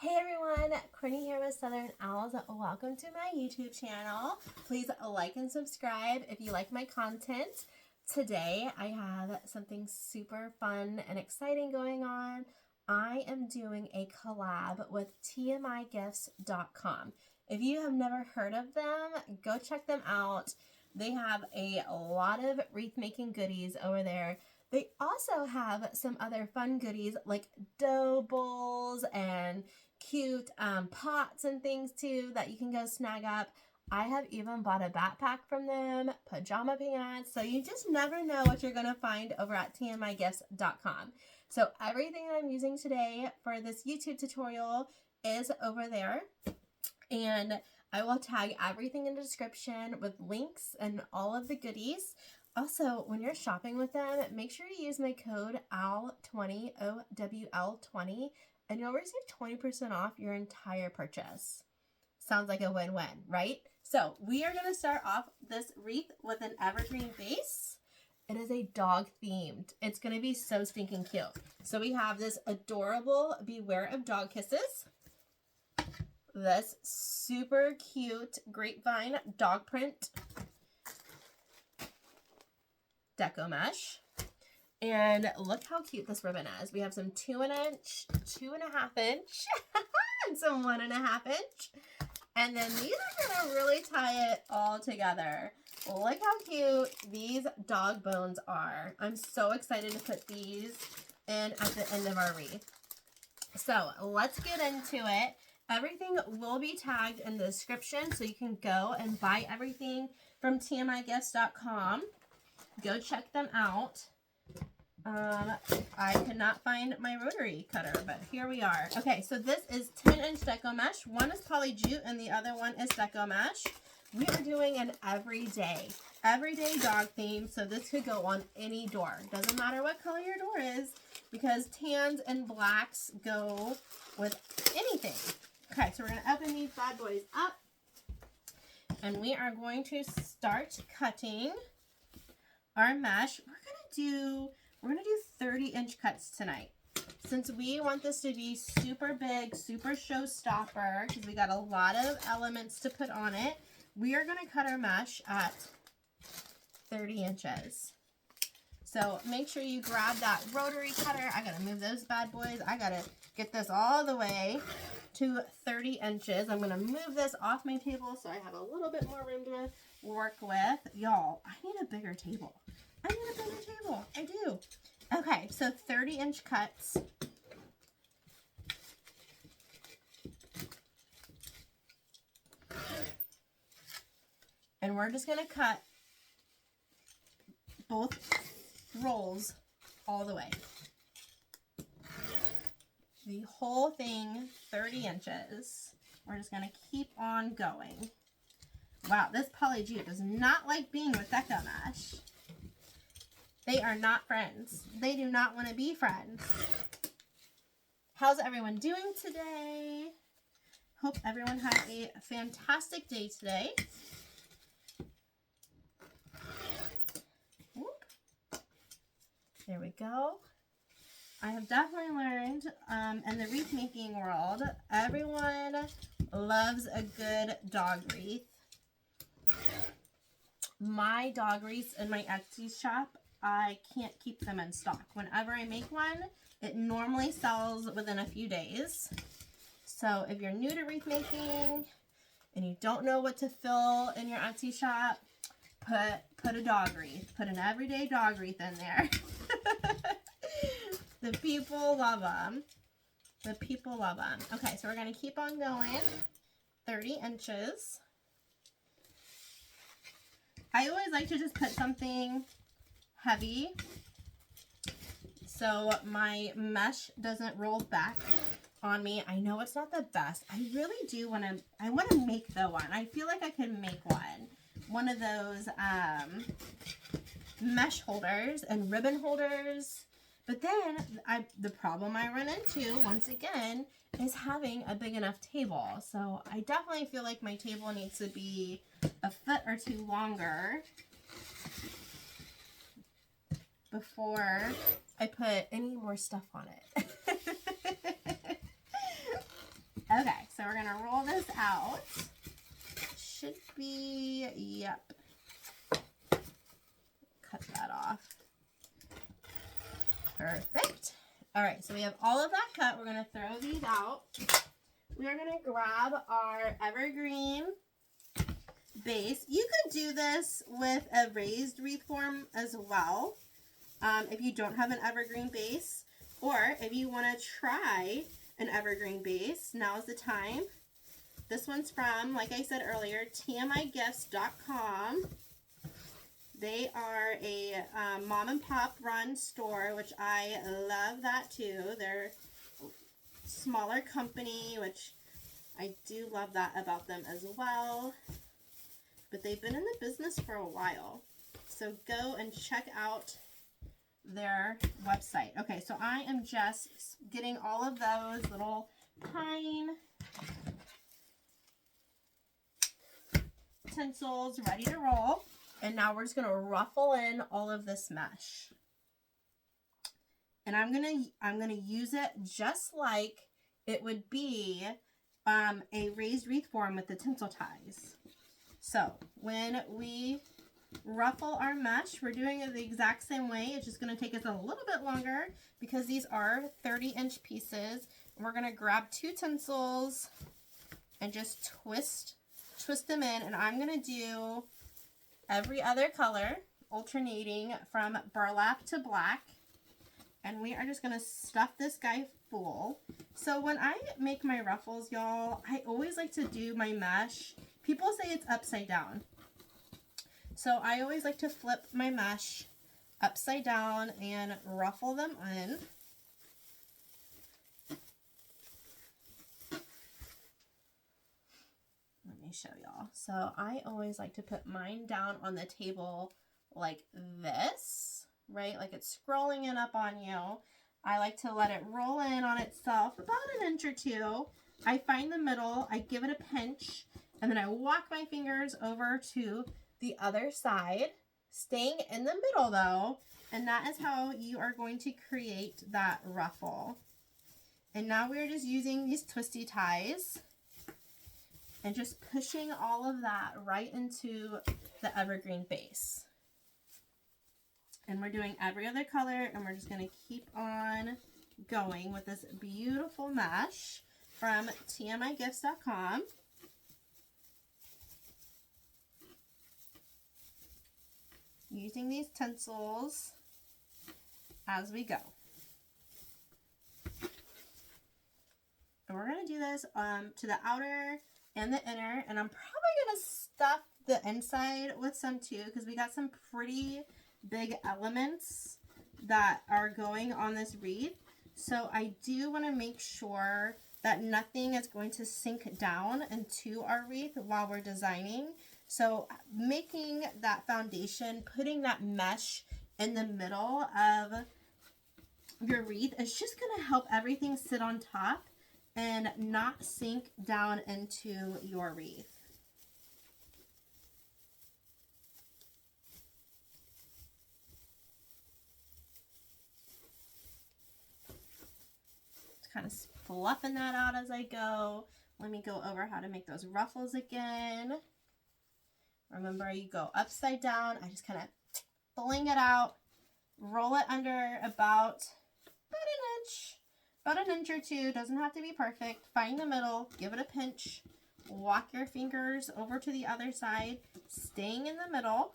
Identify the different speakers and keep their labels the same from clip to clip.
Speaker 1: Hey everyone, Courtney here with Southern Owls. Welcome to my YouTube channel. Please like and subscribe if you like my content. Today I have something super fun and exciting going on. I am doing a collab with TMIGifts.com. If you have never heard of them, go check them out. They have a lot of wreath making goodies over there. They also have some other fun goodies like dough bowls and cute pots and things too that you can go snag up. I have even bought a backpack from them, pajama pants, so you just never know what you're going to find over at TMIGifts.com. So everything that I'm using today for this YouTube tutorial is over there, and I will tag everything in the description with links and all of the goodies. Also, when you're shopping with them, make sure you use my code OWL20, OWL20, and you'll receive 20% off your entire purchase. Sounds like a win-win, right? So we are going to start off this wreath with an evergreen base. It is a dog themed. It's going to be so stinking cute. So we have this adorable Beware of Dog Kisses. This super cute grapevine dog print Deco mesh. And look how cute this ribbon is. We have some 2-inch, 2.5 inch, and some 1.5 inch. And then these are gonna really tie it all together. Look how cute these dog bones are. I'm so excited to put these in at the end of our wreath. So let's get into it. Everything will be tagged in the description, so you can go and buy everything from TMIGifts.com. Go check them out. I could not find my rotary cutter, but here we are. Okay, so this is 10-inch Deco mesh. One is poly jute and the other one is Deco mesh. We are doing an everyday dog theme, so this could go on any door. Doesn't matter what color your door is, because tans and blacks go with anything. Okay, so we're going to open these bad boys up, and we are going to start cutting our mesh. We're gonna do 30-inch cuts tonight. Since we want this to be super big, super showstopper, because we got a lot of elements to put on it, we are gonna cut our mesh at 30 inches. So make sure you grab that rotary cutter. I gotta move those bad boys. I gotta get this all the way to 30 inches. I'm gonna move this off my table so I have a little bit more room to work with. Y'all, I need a bigger table. I need a bigger table. I do. Okay, so 30-inch cuts. And we're just going to cut both rolls all the way. The whole thing, 30 inches. We're just going to keep on going. Wow, this poly jute does not like being with Deco mesh. They are not friends. They do not want to be friends. How's everyone doing today? Hope everyone had a fantastic day today. Whoop. There we go. I have definitely learned in the wreath making world, everyone loves a good dog wreath. My dog wreaths in my Etsy shop, I can't keep them in stock. Whenever I make one, it normally sells within a few days. So if you're new to wreath making and you don't know what to fill in your Etsy shop, put a dog wreath. Put an everyday dog wreath in there. The people love them. The people love them. Okay, so we're going to keep on going. 30 inches. I always like to just put something heavy so my mesh doesn't roll back on me. I know it's not the best. I really do want to make the one. I feel like I could make one of those mesh holders and ribbon holders. But then the problem I run into once again is having a big enough table. So I definitely feel like my table needs to be a foot or two longer before I put any more stuff on it. we're going to roll this out. Should be, yep. Cut that off. Perfect. All right, so we have all of that cut. We're going to throw these out. We are going to grab our evergreen base. You could do this with a raised wreath form as well, if you don't have an evergreen base, or if you want to try an evergreen base, now's the time. This one's from, like I said earlier, TMIGifts.com. They are a mom and pop run store, which I love that too. They're a smaller company, which I do love that about them as well. But they've been in the business for a while. So go and check out their website. Okay, so I am just getting all of those little pine tinsels ready to roll. And now we're just going to ruffle in all of this mesh. And I'm going to use it just like it would be a raised wreath form with the tinsel ties. So when we ruffle our mesh, we're doing it the exact same way. It's just going to take us a little bit longer because these are 30-inch pieces. And we're going to grab 2 tinsels and just twist them in. And I'm going to do every other color, alternating from burlap to black. And we are just going to stuff this guy full. So when I make my ruffles, y'all, I always like to do my mesh. People say it's upside down. So I always like to flip my mesh upside down and ruffle them in. Let me show y'all. So I always like to put mine down on the table like this, right? Like it's scrolling in up on you. I like to let it roll in on itself about an inch or 2. I find the middle, I give it a pinch, and then I walk my fingers over to the other side, staying in the middle though, and that is how you are going to create that ruffle. And now we're just using these twisty ties and just pushing all of that right into the evergreen base. And we're doing every other color, and we're just going to keep on going with this beautiful mesh from TMIGifts.com. Using these tinsels as we go. And we're going to do this to the outer and the inner, and I'm probably going to stuff the inside with some too, because we got some pretty big elements that are going on this wreath. So I do want to make sure that nothing is going to sink down into our wreath while we're designing. So making that foundation, putting that mesh in the middle of your wreath is just going to help everything sit on top and not sink down into your wreath. Just kind of fluffing that out as I go. Let me go over how to make those ruffles again. Remember, you go upside down. I just kind of fling it out, roll it under about an inch or 2. Doesn't have to be perfect. Find the middle, give it a pinch, walk your fingers over to the other side, staying in the middle.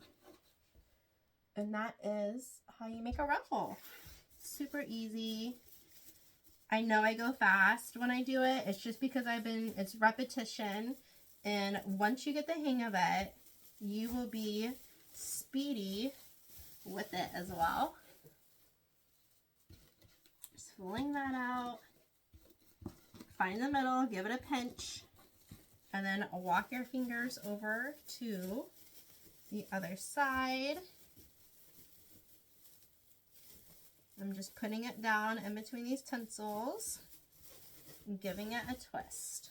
Speaker 1: And that is how you make a ruffle. Super easy. I know I go fast when I do it. It's just because it's repetition. And once you get the hang of it, you will be speedy with it as well. Just fling that out. Find the middle, give it a pinch, and then walk your fingers over to the other side. I'm just putting it down in between these tinsels and giving it a twist.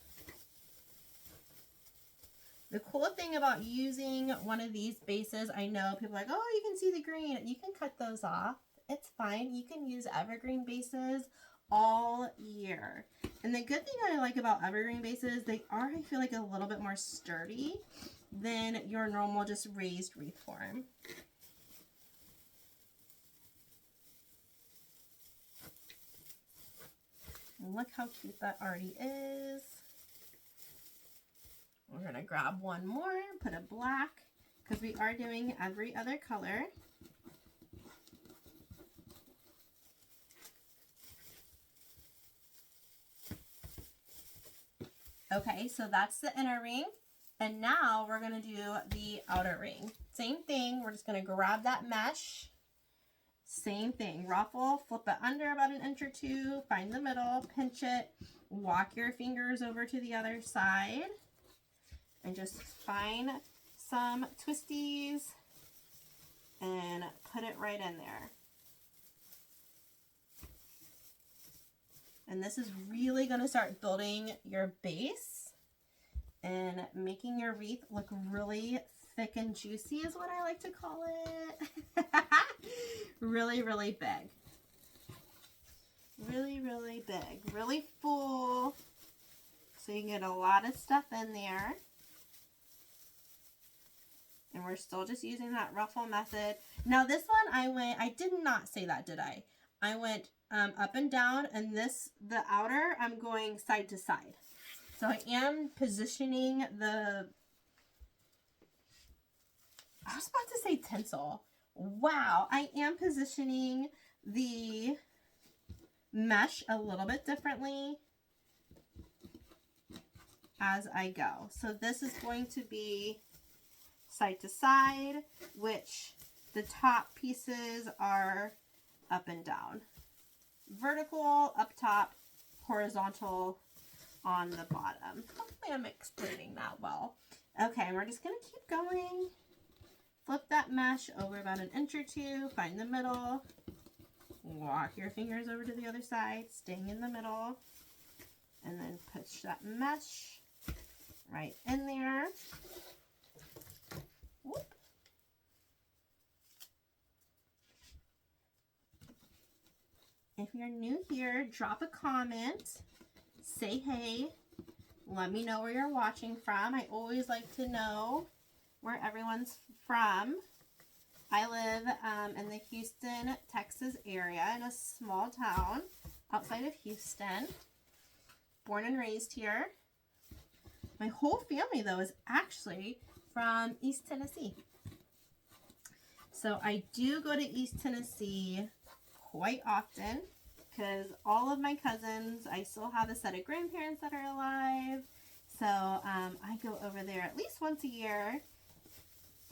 Speaker 1: The cool thing about using one of these bases, I know people are like, oh, you can see the green. You can cut those off. It's fine. You can use evergreen bases all year. And the good thing I like about evergreen bases, they are, I feel like, a little bit more sturdy than your normal just raised wreath form. And look how cute that already is. We're going to grab one more, put a black, because we are doing every other color. Okay, so that's the inner ring. And now we're going to do the outer ring. Same thing, we're just going to grab that mesh. Same thing, ruffle, flip it under about an inch or two, find the middle, pinch it, walk your fingers over to the other side, and just find some twisties and put it right in there. And this is really going to start building your base and making your wreath look really thick and juicy is what I like to call it. Really, really big. Really, really big. Really full. So you can get a lot of stuff in there. And we're still just using that ruffle method. Now this one I did not say that, did I? I went up and down, and the outer, I'm going side to side. So I am positioning I was about to say tinsel. Wow, I am positioning the mesh a little bit differently as I go. So this is going to be side to side, which the top pieces are up and down. Vertical up top, horizontal on the bottom. Hopefully I'm explaining that well. Okay, we're just going to keep going. Flip that mesh over about an inch or two, find the middle, walk your fingers over to the other side, staying in the middle, and then push that mesh right in there. Whoop. If you're new here, drop a comment, say hey, let me know where you're watching from. I always like to know where everyone's from. I live in the Houston, Texas area in a small town outside of Houston. Born and raised here. My whole family, though, is actually from East Tennessee. So I do go to East Tennessee quite often because all of my cousins, I still have a set of grandparents that are alive. So I go over there at least once a year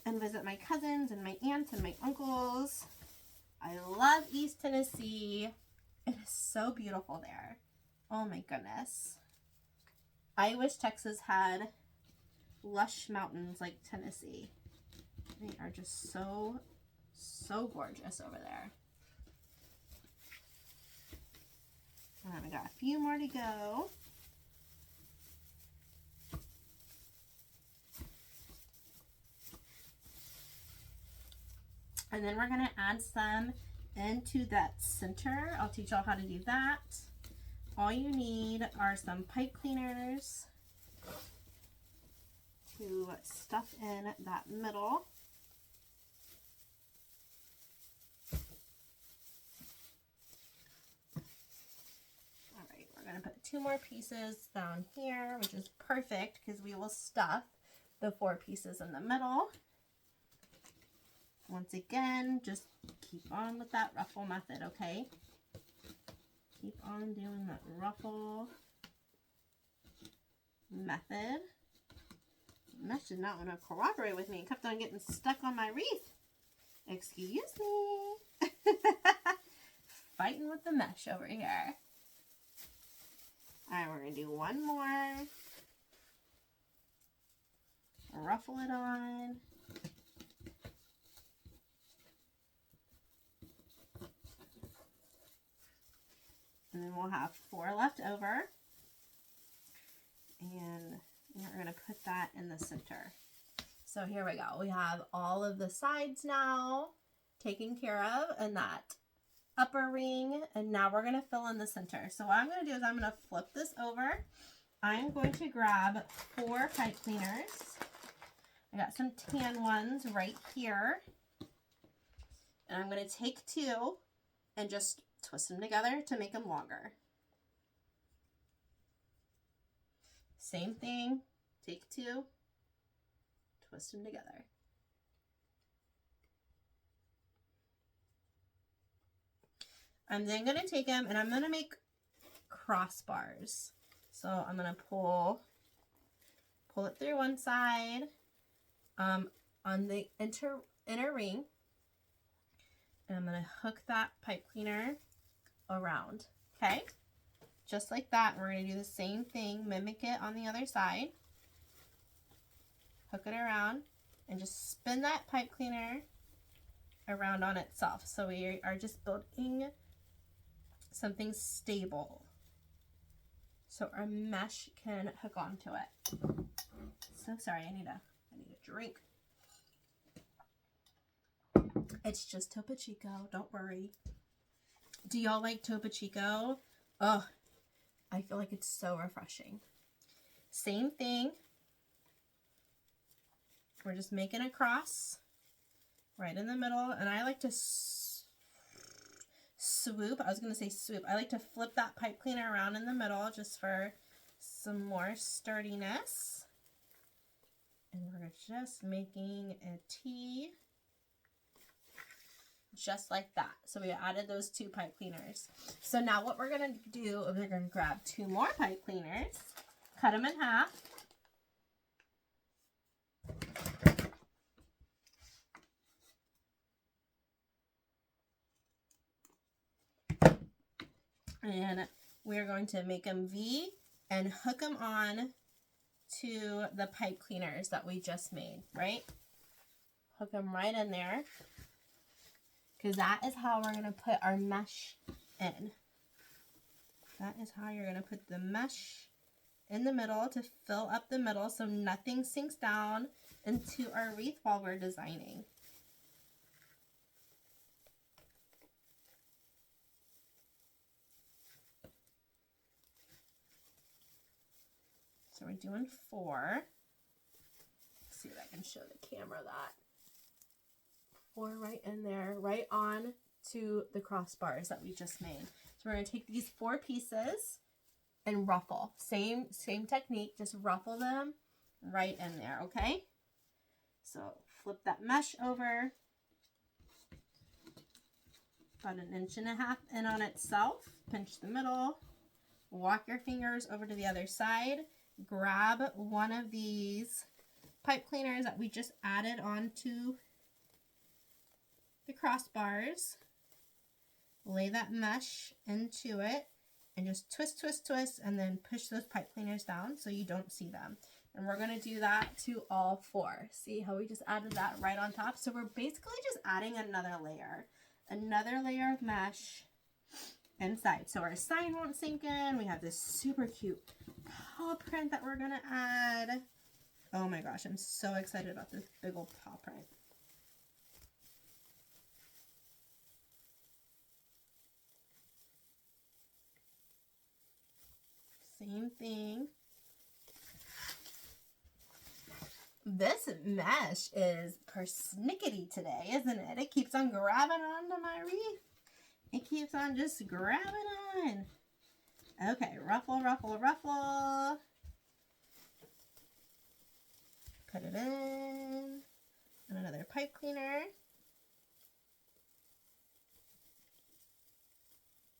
Speaker 1: and visit my cousins and my aunts and my uncles. I love East Tennessee. It is so beautiful there. Oh my goodness. I wish Texas had lush mountains like Tennessee. They are just so gorgeous over there. All right, we got a few more to go. And then we're going to add some into that center. I'll teach y'all how to do that. All you need are some pipe cleaners to stuff in that middle. All right, we're going to put 2 more pieces down here, which is perfect because we will stuff the 4 pieces in the middle. Once again, just keep on with that ruffle method, okay? Keep on doing that ruffle method. Mesh did not want to cooperate with me and kept on getting stuck on my wreath. Excuse me. Fighting with the mesh over here. Alright, we're going to do one more. Ruffle it on. And then we'll have 4 left over. And we're going to put that in the center. So here we go. We have all of the sides now taken care of. And that upper ring, and now we're going to fill in the center. So what I'm going to do is I'm going to flip this over. I'm going to grab 4 pipe cleaners. I got some tan ones right here. And I'm going to take 2 and just twist them together to make them longer. Same thing, take 2, twist them together. I'm then going to take them and I'm going to make crossbars. So I'm going to pull it through one side on the inner ring. And I'm going to hook that pipe cleaner around, okay? Just like that. We're going to do the same thing, mimic it on the other side. Hook it around and just spin that pipe cleaner around on itself. So we are just building something stable so our mesh can hook onto it. So sorry, I need a drink. It's just Topo Chico, don't worry. Do y'all like Topo Chico? Oh, I feel like it's so refreshing. Same thing. We're just making a cross right in the middle, and I like to swoop. I was going to say swoop. I like to flip that pipe cleaner around in the middle just for some more sturdiness. And we're just making a T just like that. So we added those 2 pipe cleaners. So now what we're going to do is we're going to grab 2 more pipe cleaners, cut them in half. And we're going to make them V and hook them on to the pipe cleaners that we just made, right? Hook them right in there, because that is how we're going to put our mesh in. That is how you're going to put the mesh in the middle to fill up the middle so nothing sinks down into our wreath while we're designing. So we're doing 4. Let's see if I can show the camera that. 4 right in there, right on to the crossbars that we just made. So we're going to take these 4 pieces and ruffle. Same technique, just ruffle them right in there, okay? So flip that mesh over, about 1.5 inches in on itself, pinch the middle, walk your fingers over to the other side, grab one of these pipe cleaners that we just added onto the crossbars, lay that mesh into it, and just twist, twist, twist, and then push those pipe cleaners down so you don't see them. And we're going to do that to all 4. See how we just added that right on top? So we're basically just adding another layer of mesh inside. So our sign won't sink in. We have this super cute paw print that we're going to add. Oh my gosh, I'm so excited about this big old paw print. Same thing. This mesh is persnickety today, isn't it? It keeps on grabbing onto my wreath. It keeps on just grabbing on. Okay, ruffle, ruffle, ruffle. Put it in. And another pipe cleaner.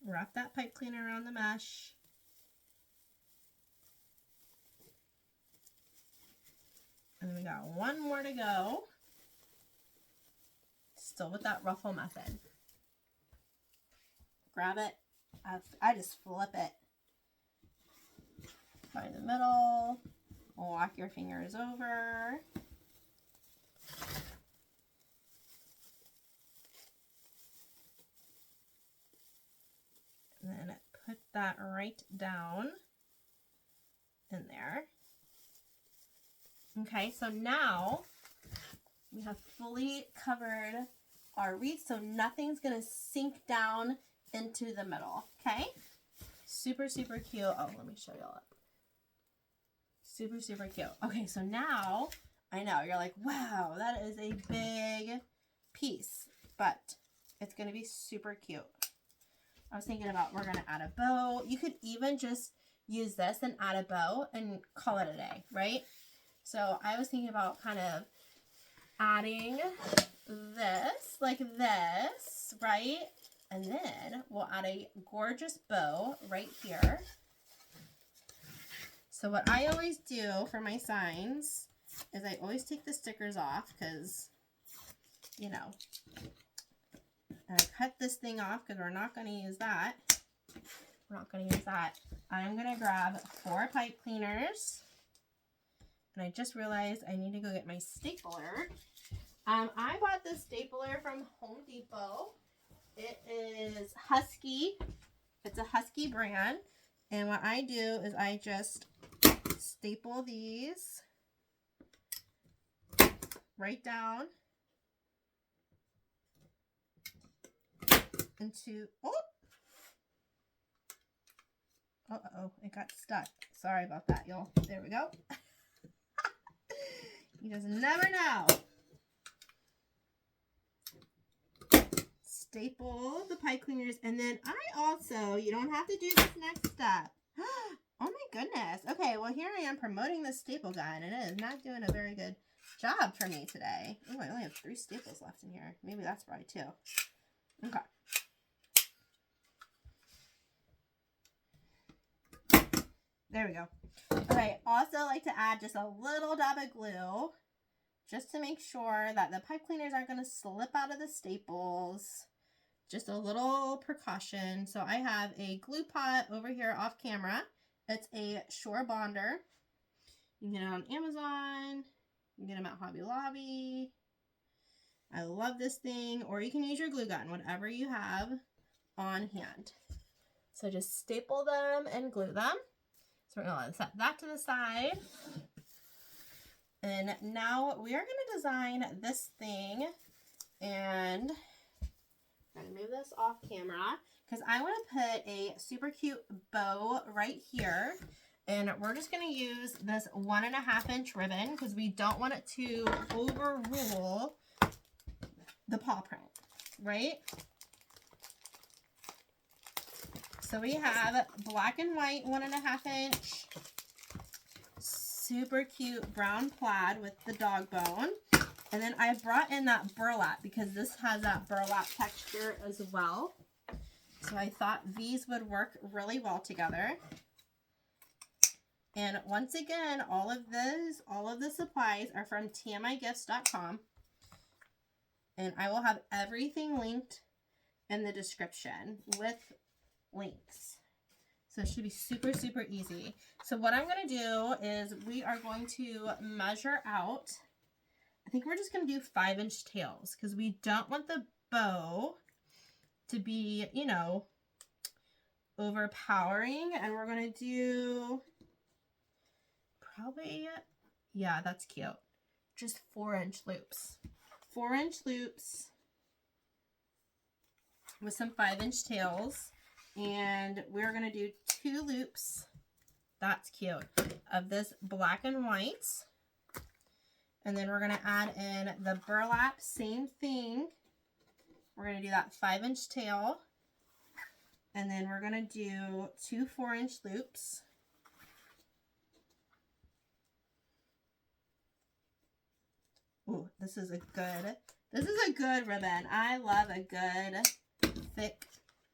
Speaker 1: Wrap that pipe cleaner around the mesh. And then we got 1 more to go. Still with that ruffle method. Grab it. I just flip it. Find the middle. Walk your fingers over. And then put that right down in there. Okay, so now we have fully covered our wreath, so nothing's going to sink down into the middle, okay? Super, super cute. Oh, let me show y'all up. Super, super cute. Okay, so now, I know, you're like, wow, that is a big piece, but it's going to be super cute. I was thinking about we're going to add a bow. You could even just use this and add a bow and call it a day, right? So I was thinking about kind of adding this, like this, right? And then we'll add a gorgeous bow right here. So what I always do for my signs is I always take the stickers off because, you know, and I cut this thing off because we're not going to use that. We're not going to use that. I'm going to grab 4 pipe cleaners. And I just realized I need to go get my stapler. I bought this stapler from Home Depot. It is Husky. It's a Husky brand. And what I do is I just staple these right down into, uh-oh, it got stuck. Sorry about that, y'all. There we go. You just never know. Staple the pipe cleaners, and then I also, you don't have to do this next step. Oh my goodness. Okay, well here I am promoting this staple gun, and it is not doing a very good job for me today. Oh, I only have 3 staples left in here. Maybe that's why too. Okay. There we go. Okay, also like to add just a little dab of glue just to make sure that the pipe cleaners aren't going to slip out of the staples. Just a little precaution. So I have a glue pot over here off camera. It's a Shore Bonder. You can get it on Amazon. You can get them at Hobby Lobby. I love this thing. Or you can use your glue gun, whatever you have on hand. So just staple them and glue them. So we're going to set that to the side. And now we are going to design this thing. And I'm going to move this off camera because I want to put a super cute bow right here. And we're just going to use this 1.5 inch ribbon because we don't want it to overrule the paw print, right? So we have black and white 1.5 inch, super cute brown plaid with the dog bone. And then I brought in that burlap because this has that burlap texture as well. So I thought these would work really well together. And once again, all of the supplies are from TMIGifts.com. And I will have everything linked in the description with links. So it should be super, super easy. So what I'm going to do is we are going to measure out, I think we're just going to do 5 inch tails because we don't want the bow to be, you know, overpowering. And we're going to do probably, yeah, that's cute. Just 4 inch loops. 4 inch loops with some 5 inch tails. And we're going to do 2 loops, that's cute, of this black and white. And then we're going to add in the burlap, same thing. We're going to do that 5 inch tail. And then we're going to do 2 4 inch loops. Ooh, this is a good ribbon. I love a good, thick,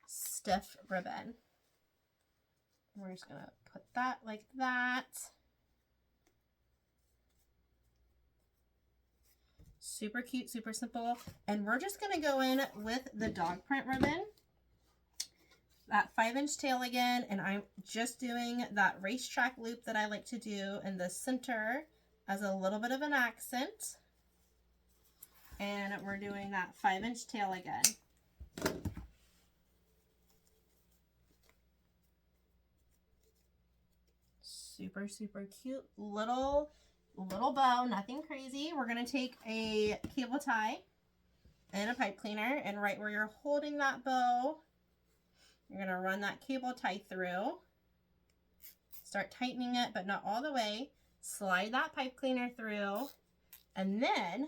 Speaker 1: stiff ribbon. We're just going to put that like that. Super cute, super simple. And we're just going to go in with the dog print ribbon. That 5 inch tail again. And I'm just doing that racetrack loop that I like to do in the center as a little bit of an accent. And we're doing that 5 inch tail again. Super, super cute little bow, nothing crazy. We're going to take a cable tie and a pipe cleaner, and right where you're holding that bow, You're going to run that cable tie through. Start tightening it, but not all the way. Slide that pipe cleaner through, and then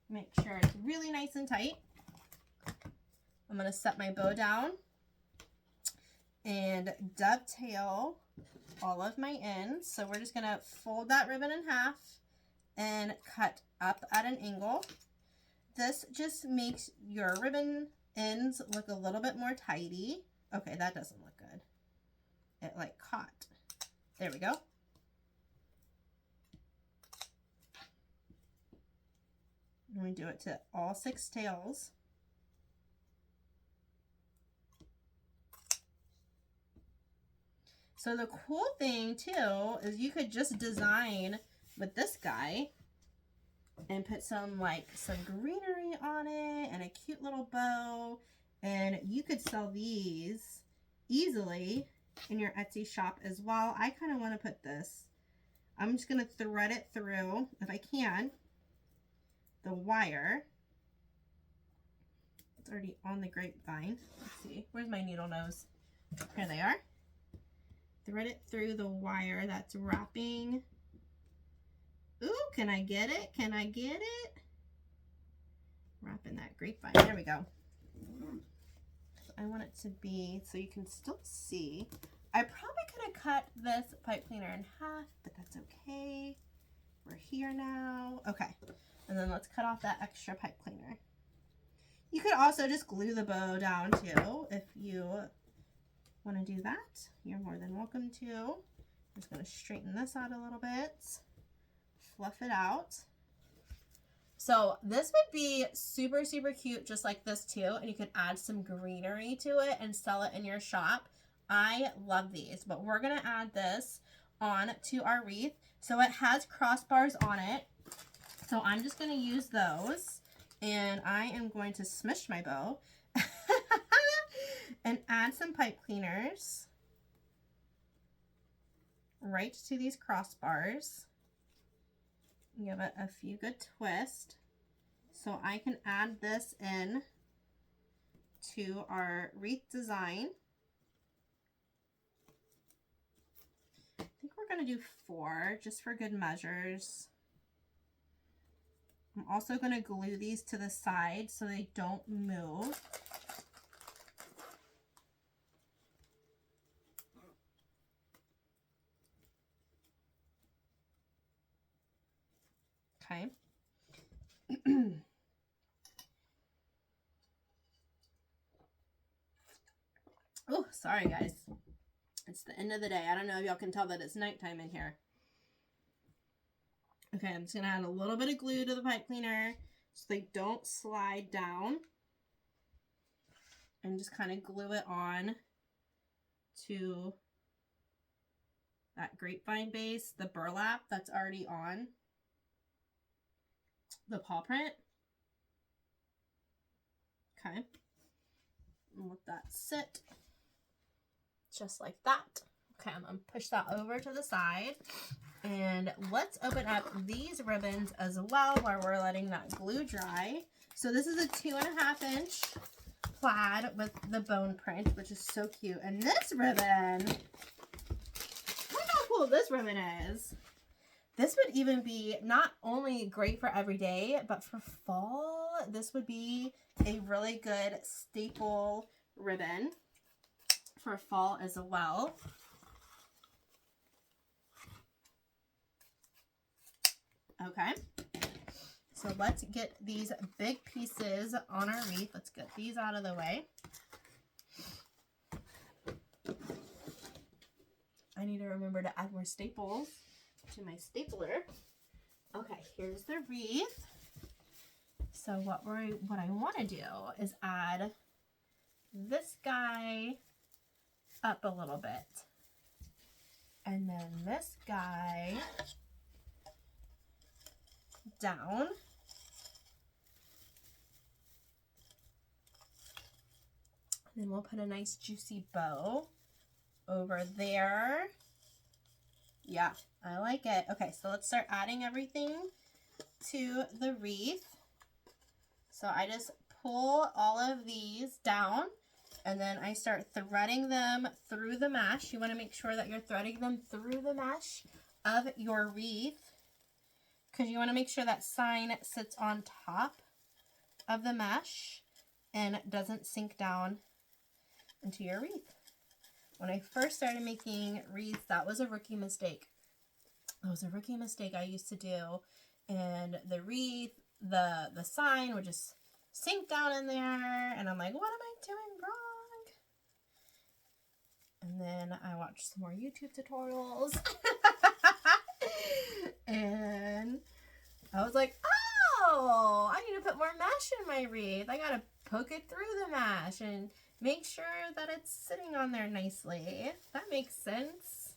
Speaker 1: make sure it's really nice and tight. I'm going to set my bow down and dovetail all of my ends. So we're just going to fold that ribbon in half and cut up at an angle. This just makes your ribbon ends look a little bit more tidy. Okay, that doesn't look good. It like caught. There we go. And we do it to all 6 tails. So the cool thing too is you could just design with this guy and put some greenery on it and a cute little bow, and you could sell these easily in your Etsy shop as well. I kind of want to put this, I'm just going to thread it through, if I can, the wire. It's already on the grapevine. Let's see, where's my needle nose? Here they are. Thread it through the wire that's wrapping. Ooh, can I get it? Can I get it? Wrapping that grapevine. There we go. So I want it to be so you can still see. I probably could have cut this pipe cleaner in half, but that's okay. We're here now. Okay. And then let's cut off that extra pipe cleaner. You could also just glue the bow down too if you want to do that. You're more than welcome to. I'm just going to straighten this out a little bit. Fluff it out. So this would be super, super cute just like this too. And you could add some greenery to it and sell it in your shop. I love these, but we're going to add this on to our wreath. So it has crossbars on it. So I'm just going to use those, and I am going to smush my bow and add some pipe cleaners right to these crossbars. Give it a few good twists so I can add this in to our wreath design. I think we're going to do 4 just for good measures. I'm also going to glue these to the side so they don't move. Okay. Oh, sorry guys. It's the end of the day. I don't know if y'all can tell that it's nighttime in here. Okay, I'm just going to add a little bit of glue to the pipe cleaner so they don't slide down. And just kind of glue it on to that grapevine base, the burlap that's already on the paw print. Okay. And let that sit just like that. Okay, I'm going to push that over to the side. And let's open up these ribbons as well while we're letting that glue dry. So this is a 2.5-inch plaid with the bone print, which is so cute. And this ribbon, look how cool this ribbon is. This would even be not only great for every day, but for fall, this would be a really good staple ribbon for fall as well. Okay, so let's get these big pieces on our wreath. Let's get these out of the way. I need to remember to add more staples to my stapler. Okay, here's the wreath. So what I want to do is add this guy up a little bit. And then this guy down. And then we'll put a nice juicy bow over there. Yeah, I like it. Okay, so let's start adding everything to the wreath. So I just pull all of these down and then I start threading them through the mesh. You want to make sure that you're threading them through the mesh of your wreath because you want to make sure that sign sits on top of the mesh and doesn't sink down into your wreath. When I first started making wreaths, that was a rookie mistake. It was a rookie mistake I used to do, and the wreath, the sign would just sink down in there, and I'm like, what am I doing wrong? And then I watched some more YouTube tutorials, and I was like, oh, I need to put more mesh in my wreath. I gotta poke it through the mesh and make sure that it's sitting on there nicely. That makes sense.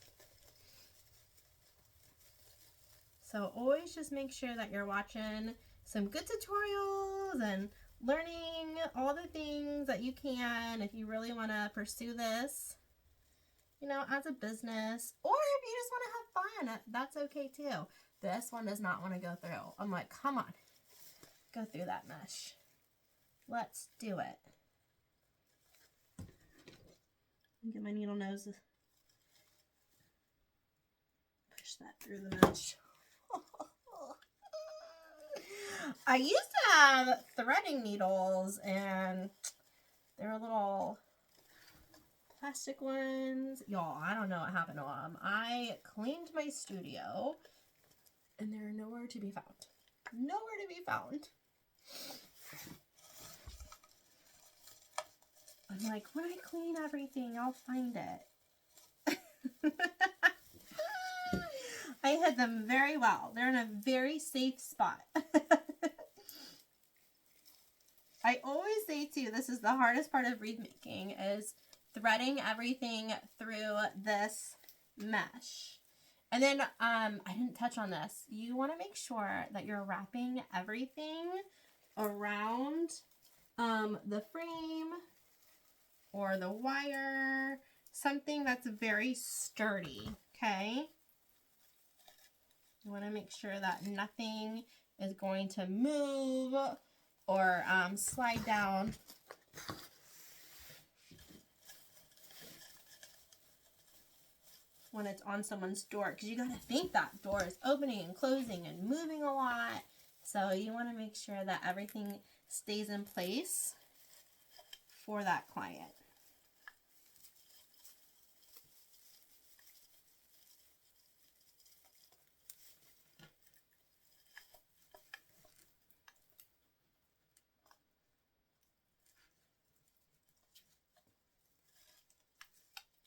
Speaker 1: So always just make sure that you're watching some good tutorials and learning all the things that you can if you really want to pursue this, you know, as a business, or if you just want to have fun, that's okay too. This one does not want to go through. I'm like, come on, go through that mesh. Let's do it. Get my needle nose. Push that through the mesh. I used to have threading needles and they're little plastic ones. Y'all, I don't know what happened to them. I cleaned my studio and they're nowhere to be found. Nowhere to be found. I'm like, when I clean everything, I'll find it. I hid them very well. They're in a very safe spot. I always say too, this is the hardest part of wreath making, is threading everything through this mesh. And then, I didn't touch on this. You want to make sure that you're wrapping everything around the frame or the wire, something that's very sturdy, okay? You want to make sure that nothing is going to move or slide down. When it's on someone's door, because you got to think that door is opening and closing and moving a lot. So you want to make sure that everything stays in place for that client.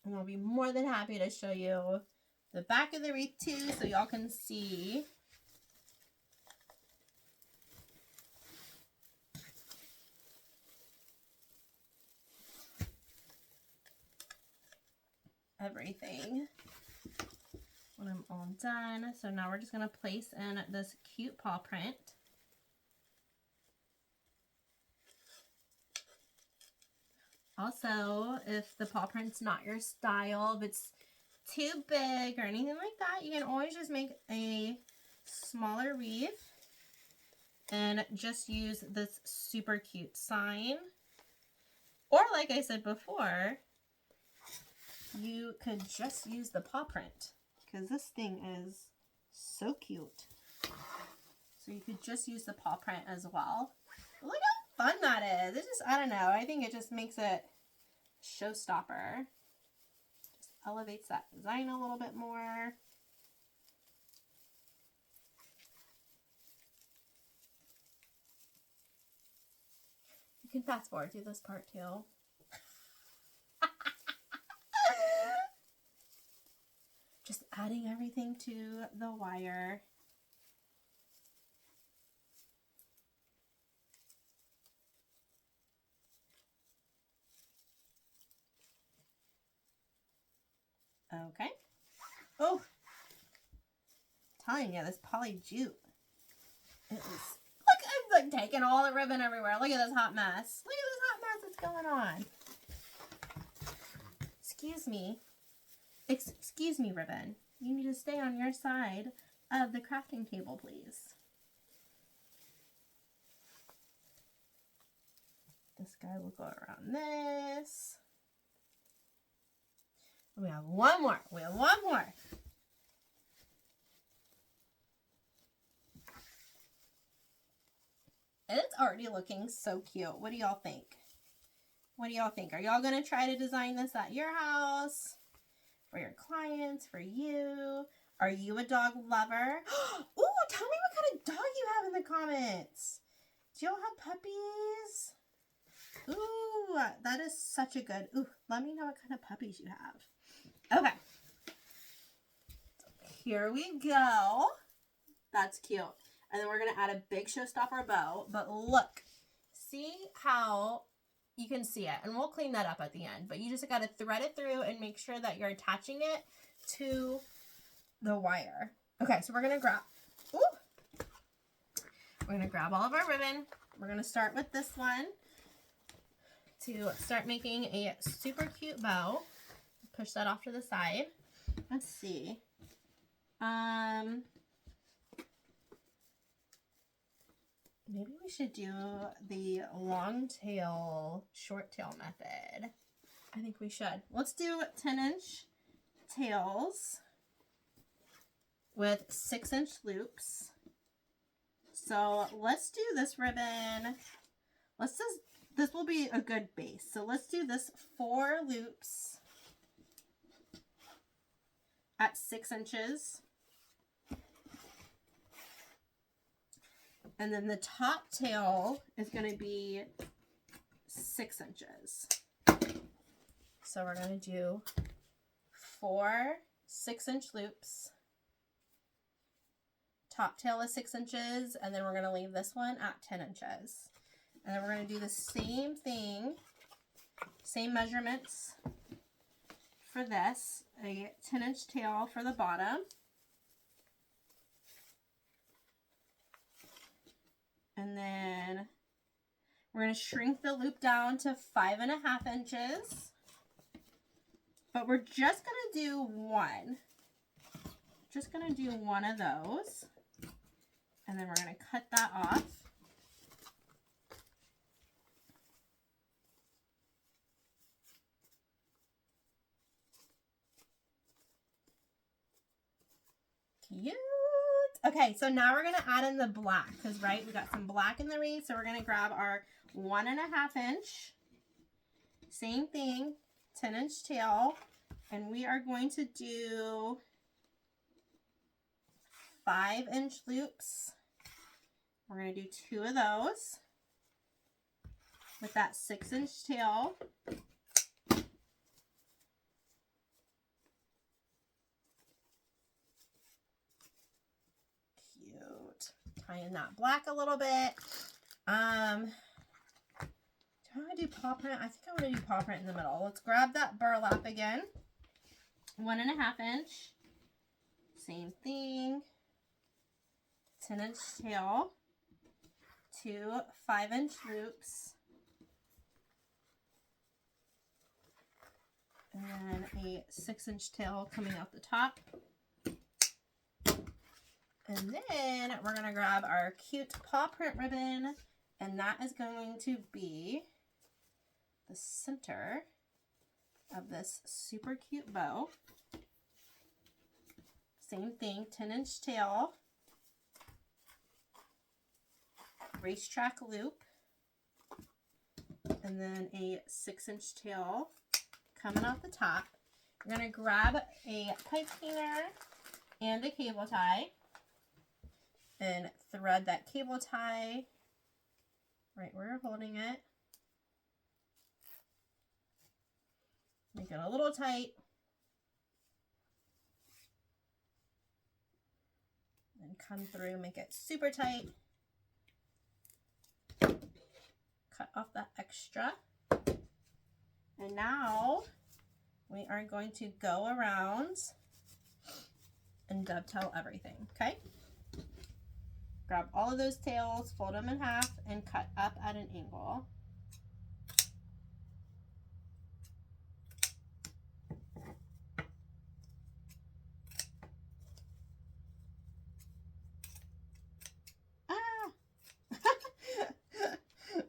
Speaker 1: And I'll be more than happy to show you the back of the wreath too, so y'all can see. Everything when I'm all done. So now we're just going to place in this cute paw print. Also, if the paw print's not your style, if it's too big or anything like that, you can always just make a smaller wreath and just use this super cute sign. Or like I said before, you could just use the paw print because this thing is so cute. So you could just use the paw print as well. Look how fun that is. It's just, I don't know, I think it just makes it showstopper. Just elevates that design a little bit more. You can fast forward through this part too. Just adding everything to the wire. Okay. Oh, I'm telling you, this poly jute. It is. Look, I'm like taking all the ribbon everywhere. Look at this hot mess. Look at this hot mess that's going on. Excuse me. Excuse me, ribbon. You need to stay on your side of the crafting table, please. This guy will go around this. We have one more. We have one more. And it's already looking so cute. What do y'all think? What do y'all think? Are y'all going to try to design this at your house? For your clients? For you? Are you a dog lover? Ooh, tell me what kind of dog you have in the comments. Do y'all have puppies? Ooh, that is such a good... Ooh, let me know what kind of puppies you have. Okay. Here we go. That's cute. And then we're going to add a big showstopper bow. But look. See how you can see it. And we'll clean that up at the end. But you just got to thread it through and make sure that you're attaching it to the wire. Okay, so we're going to grab... Ooh. We're going to grab all of our ribbon. We're going to start with this one to start making a super cute bow. Push that off to the side. Let's see. Maybe we should do the long tail, short tail method. I think we should. Let's do 10-inch tails with 6-inch loops. So let's do this ribbon. This will be a good base. So let's do this 4 loops at 6 inches. And then the top tail is going to be 6 inches. So we're going to do 4 6-inch loops. Top tail is 6 inches, and then we're going to leave this one at 10 inches. And then we're going to do the same thing, same measurements for this. A 10-inch tail for the bottom. And then we're going to shrink the loop down to 5.5 inches. But we're just going to do one. Just going to do one of those. And then we're going to cut that off. Cute. Okay, so now we're going to add in the black because, right, we got some black in the wreath. So we're going to grab our 1.5 inch. Same thing, 10-inch tail. And we are going to do 5-inch loops. We're going to do 2 of those with that 6-inch tail. Cute. Tie in that black a little bit. Do I want to do paw print? I think I want to do paw print in the middle. Let's grab that burlap again. 1.5 inch. Same thing. 10-inch tail. 2 5-inch loops. And then a 6-inch tail coming out the top. And then we're going to grab our cute paw print ribbon. And that is going to be the center of this super cute bow. Same thing, 10-inch tail. Racetrack loop, and then a 6-inch tail coming off the top. We're going to grab a pipe cleaner and a cable tie and thread that cable tie right where you're holding it. Make it a little tight. And come through, make it super tight. Cut off that extra. And now we are going to go around and dovetail everything, okay? Grab all of those tails, fold them in half, and cut up at an angle.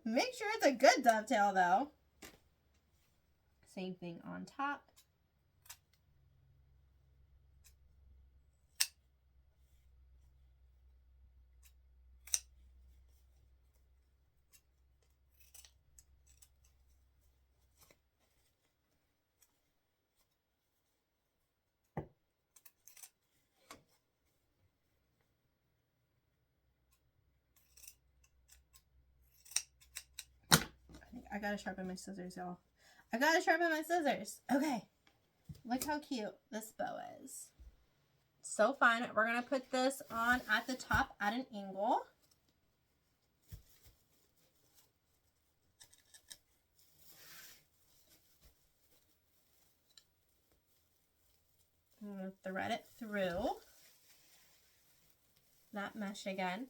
Speaker 1: Make sure it's a good dovetail though. Same thing on top. I gotta sharpen my scissors, y'all. I gotta sharpen my scissors. Okay. Look how cute this bow is. So fun. We're gonna put this on at the top at an angle. I'm gonna thread it through that mesh again.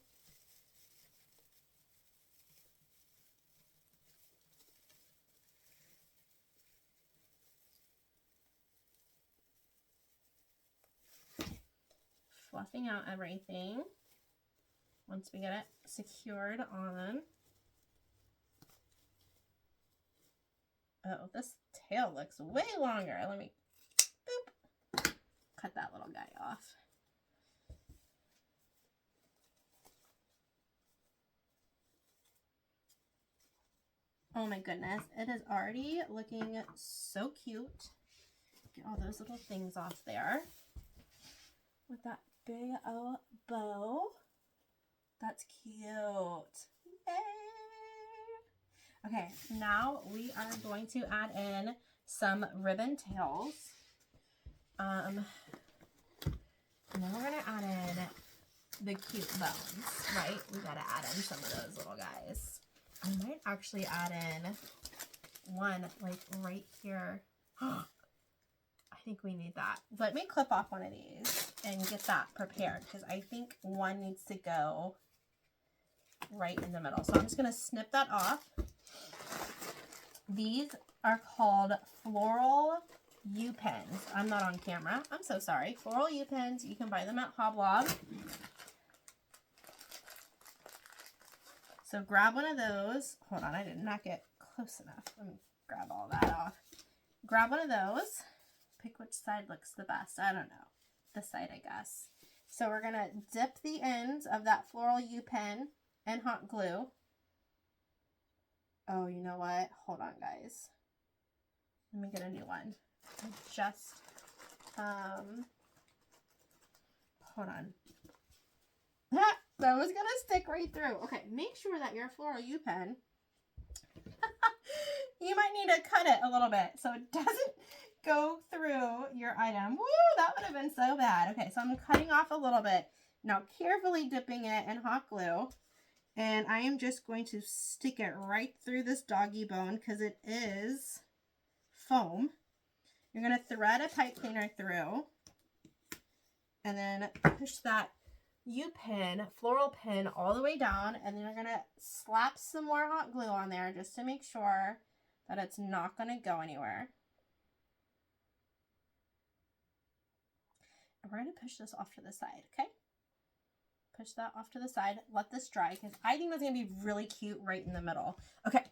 Speaker 1: Fluffing out everything once we get it secured on. Oh, this tail looks way longer. Let me boop, cut that little guy off. Oh my goodness, it is already looking so cute. Get all those little things off there with that big old bow. That's cute. Yay! Okay, now we are going to add in some ribbon tails. Now we're gonna add in the cute bones, right? We gotta add in some of those little guys. I might actually add in one like right here. I think we need that. Let me clip off one of these and get that prepared because I think one needs to go right in the middle. So I'm just going to snip that off. These are called floral U-pins. I'm not on camera. I'm so sorry. Floral U-pins. You can buy them at Hoblob. So grab one of those. Hold on, I did not get close enough. Let me grab all that off. Grab one of those. Pick which side looks the best. I don't know. This side, I guess. So we're going to dip the ends of that floral U-pin in hot glue. Oh, you know what? Hold on, guys. Let me get a new one. I just, hold on. That was going to stick right through. Okay, make sure that your floral U-pin, you might need to cut it a little bit so it doesn't go through your item. Woo, that would have been so bad. Okay, so I'm cutting off a little bit. Now carefully dipping it in hot glue. And I am just going to stick it right through this doggy bone because it is foam. You're going to thread a pipe cleaner through. And then push that U-pin, floral pin, all the way down. And then you're going to slap some more hot glue on there just to make sure that it's not going to go anywhere. And we're going to push this off to the side, okay? Push that off to the side. Let this dry because I think that's going to be really cute right in the middle. Okay,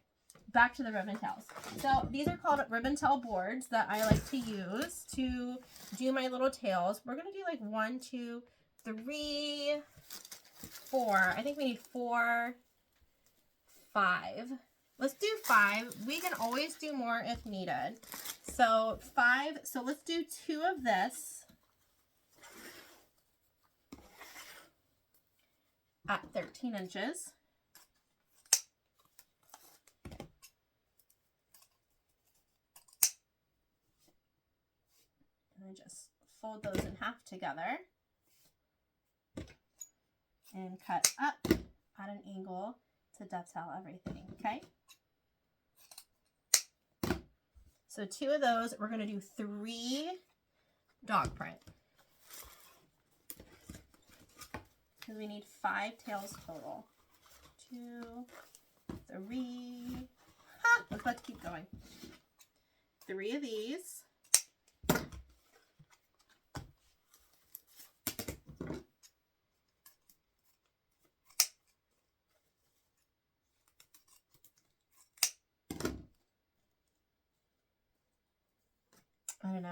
Speaker 1: back to the ribbon tails. So these are called ribbon tail boards that I like to use to do my little tails. We're going to do like 1, 2, 3, 4. I think we need 4, 5. Let's do 5. We can always do more if needed. So 5. So let's do 2 of this. At 13 inches. And I just fold those in half together and cut up at an angle to dovetail everything, okay? So 2 of those, we're going to do 3 dog print. Because we need 5 tails total. 2, 3. Ha! I was about to keep going. 3 of these.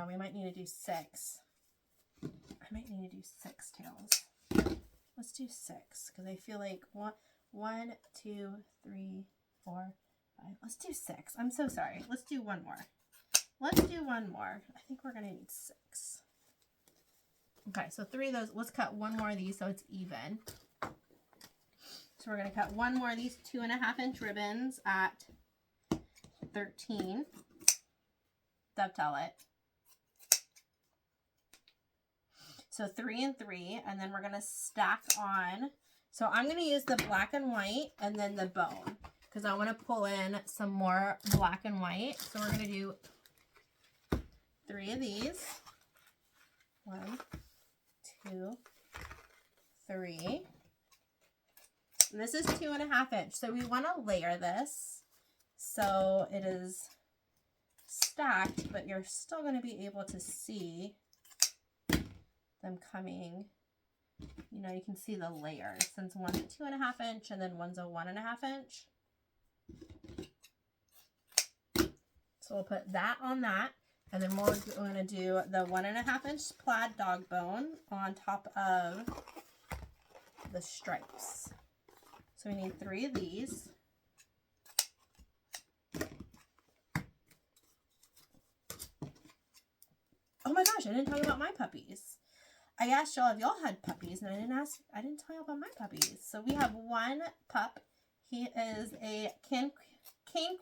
Speaker 1: know, we might need to do 6. I might need to do 6 tails. Let's do 6 because I feel like 1, 2, 3, 4, 5. Let's do 6. I'm so sorry. Let's do one more. Let's do one more. I think we're going to need 6. Okay, so 3 of those. Let's cut one more of these so it's even. So we're going to cut one more of these 2.5-inch ribbons at 13. Dovetail it. So 3 and 3, and then we're going to stack on. So I'm going to use the black and white and then the bone because I want to pull in some more black and white. So we're going to do 3 of these. 1, 2, 3. And this is 2.5 inch. So we want to layer this so it is stacked, but you're still going to be able to see them coming. You know, you can see the layers since one's a 2.5 inch and then one's a 1.5 inch. So we'll put that on that. And then we're going to do the 1.5 inch plaid dog bone on top of the stripes. So we need 3 of these. Oh my gosh, I didn't tell you about my puppies. I asked y'all if y'all had puppies, and I didn't tell you about my puppies. So we have one pup. He is a Cane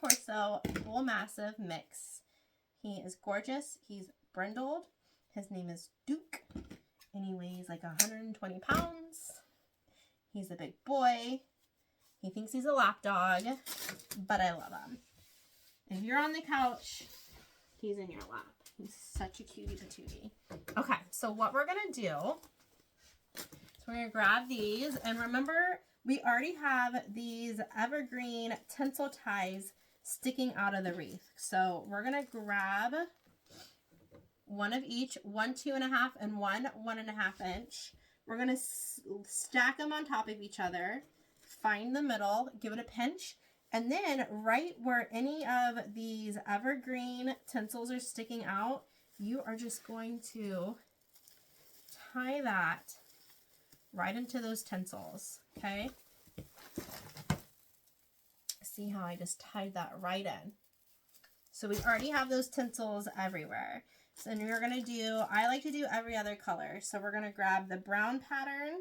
Speaker 1: Corso Bull Mastiff mix. He is gorgeous. He's brindled. His name is Duke, and he weighs like 120 pounds. He's a big boy. He thinks he's a lap dog, but I love him. If you're on the couch, he's in your lap. He's such a cutie patootie. Okay, so what we're going to do is we're going to grab these. And remember, we already have these evergreen tinsel ties sticking out of the wreath. So we're going to grab one of each, 1 2.5 and 1 1.5 inch. We're going to stack them on top of each other. Find the middle, give it a pinch. And then right where any of these evergreen tinsels are sticking out, you are just going to tie that right into those tinsels, okay? See how I just tied that right in. So we already have those tinsels everywhere. So then we're going to do, I like to do every other color. So we're going to grab the brown pattern,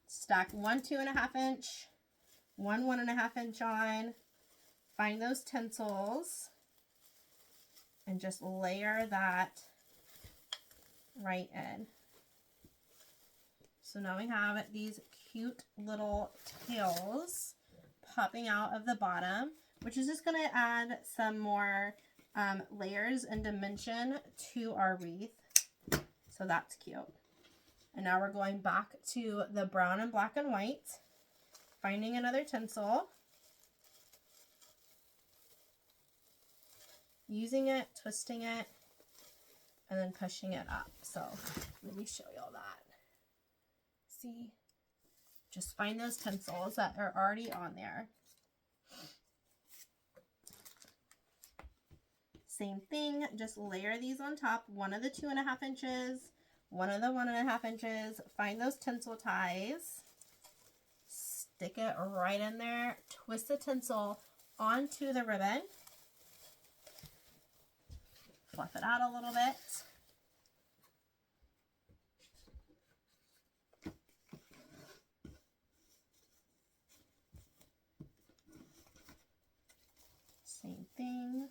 Speaker 1: stack 1 2.5 inch, 1 1.5 inch on, find those tinsels, and just layer that right in. So now we have these cute little tails popping out of the bottom, which is just going to add some more layers and dimension to our wreath. So that's cute. And now we're going back to the brown and black and white. Finding another tinsel, using it, twisting it, and then pushing it up. So let me show you all that. See? Just find those tinsels that are already on there. Same thing, just layer these on top. One of the 2.5 inches, one of the 1.5 inches. Find those tinsel ties. Stick it right in there, twist the tinsel onto the ribbon, fluff it out a little bit. Same thing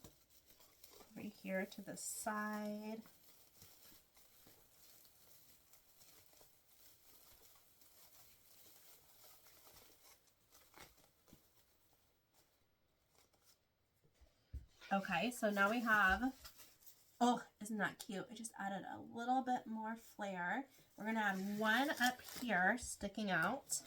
Speaker 1: over here to the side. Okay, so now we have, oh, isn't that cute? I just added a little bit more flair. We're going to add one up here sticking out.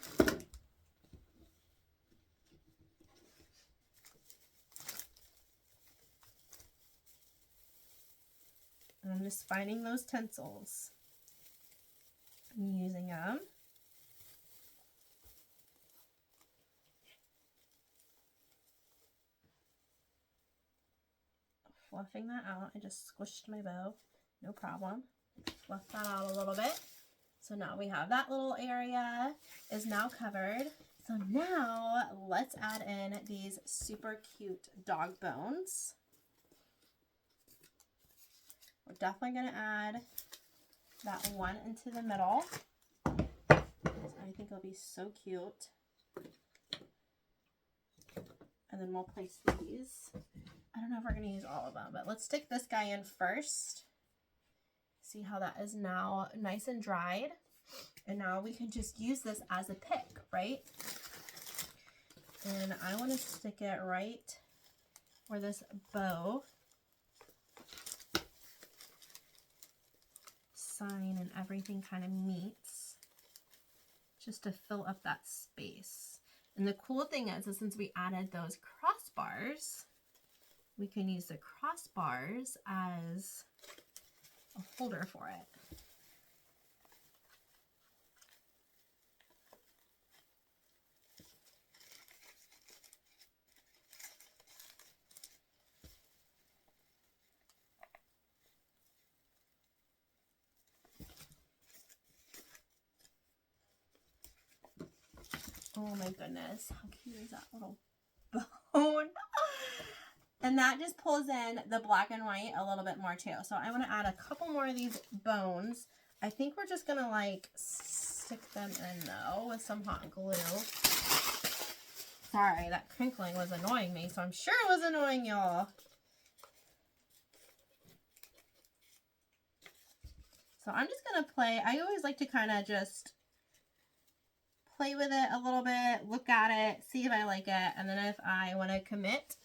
Speaker 1: And I'm just finding those tinsels and using them. fluffing that out. I just squished my bow, no problem. Fluff that out a little bit. So now we have that little area is now covered. So now let's add in these super cute dog bones. We're definitely going to add that one into the middle. I think it'll be so cute. And then we'll place these. I don't know if we're going to use all of them, but let's stick this guy in first. See how that is now nice and dried. And now we can just use this as a pick, right? And I want to stick it right where this bow sign and everything kind of meets, just to fill up that space. And the cool thing is since we added those crossbars, we can use the crossbars as a holder for it. Oh my goodness, how cute is that little bone? And that just pulls in the black and white a little bit more too. So I want to add a couple more of these bones. I think we're just gonna like stick them in though with some hot glue. Sorry, that crinkling was annoying me, so I'm sure it was annoying y'all. So I'm just gonna play. I always like to kind of just play with it a little bit, look at it, see if I like it, and then if I want to commit,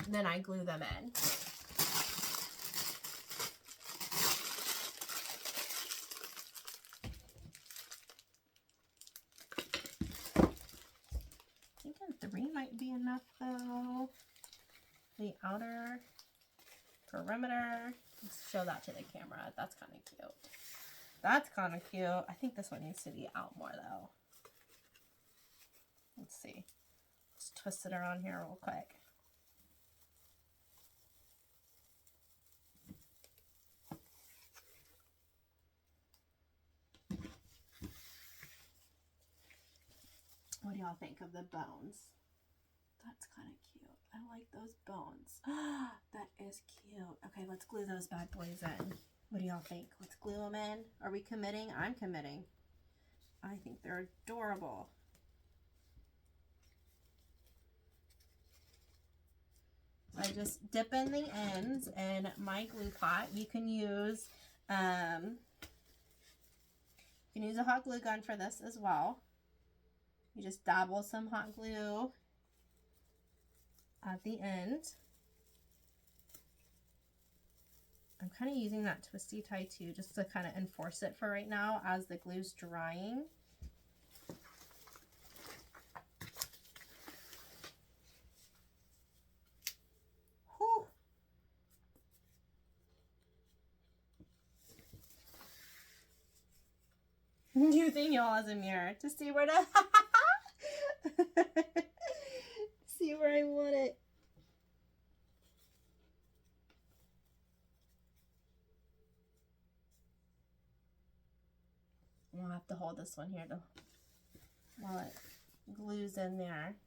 Speaker 1: then I glue them in. Thinking 3 might be enough though. The outer perimeter. Let's show that to the camera. That's kind of cute. That's kind of cute. I think this one needs to be out more though. Let's see. Let's twist it around here real quick. What do y'all think of the bones? That's kind of cute. I like those bones. That is cute. Okay, let's glue those bad boys in. What do y'all think? Let's glue them in. Are we committing? I'm committing. I think they're adorable. I just dip in the ends in my glue pot. You can use a hot glue gun for this as well. You just dabble some hot glue at the end. I'm kind of using that twisty tie too, just to kind of enforce it for right now as the glue's drying. Using y'all as a mirror to see where to see where I want it. I'll have to hold this one here while it glues in there.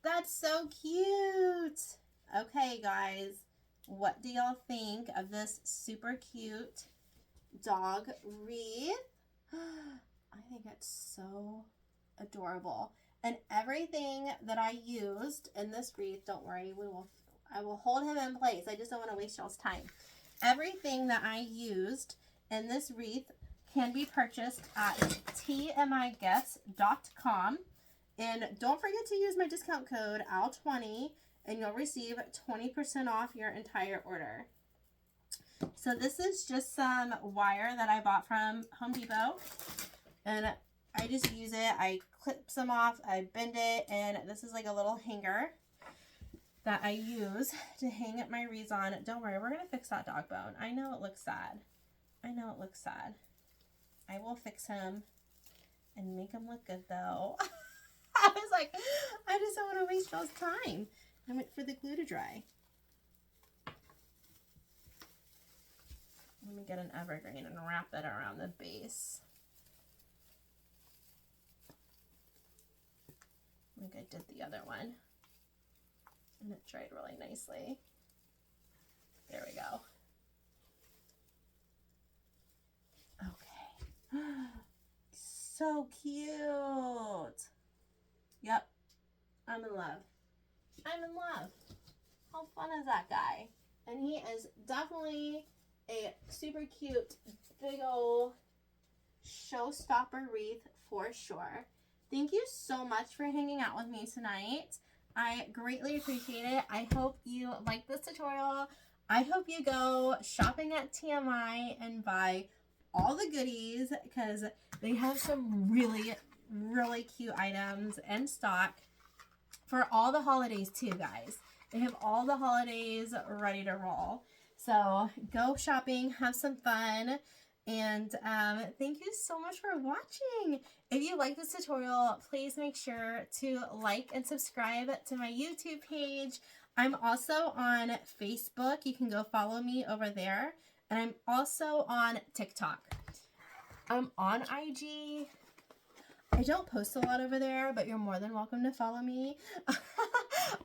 Speaker 1: That's so cute. Okay, guys, what do y'all think of this super cute dog wreath? I think it's so adorable. And everything that I used in this wreath, don't worry, I will hold him in place. I just don't want to waste y'all's time. Everything that I used in this wreath can be purchased at tmigifts.com. And don't forget to use my discount code AL20 and you'll receive 20% off your entire order. So this is just some wire that I bought from Home Depot, and I just use it. I clip some off, I bend it, and this is like a little hanger that I use to hang my wreaths on. Don't worry, we're going to fix that dog bone. I know it looks sad. I know it looks sad. I will fix him and make him look good though. I was like, I just don't want to waste y'all's time. I wait for the glue to dry. Let me get an evergreen and wrap it around the base. Like I did the other one. And it dried really nicely. There we go. Okay. So cute. Yep. I'm in love. I'm in love. How fun is that guy? And he is definitely a super cute, big ol' showstopper wreath for sure. Thank you so much for hanging out with me tonight. I greatly appreciate it. I hope you like this tutorial. I hope you go shopping at TMI and buy all the goodies because they have some really, really cute items in stock for all the holidays too, guys. They have all the holidays ready to roll. So go shopping, have some fun, and thank you so much for watching. If you like this tutorial, please make sure to like and subscribe to my YouTube page. I'm also on Facebook. You can go follow me over there. And I'm also on TikTok. I'm on IG. I don't post a lot over there, but you're more than welcome to follow me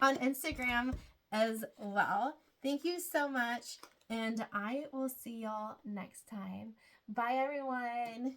Speaker 1: on Instagram as well. Thank you so much, and I will see y'all next time. Bye, everyone.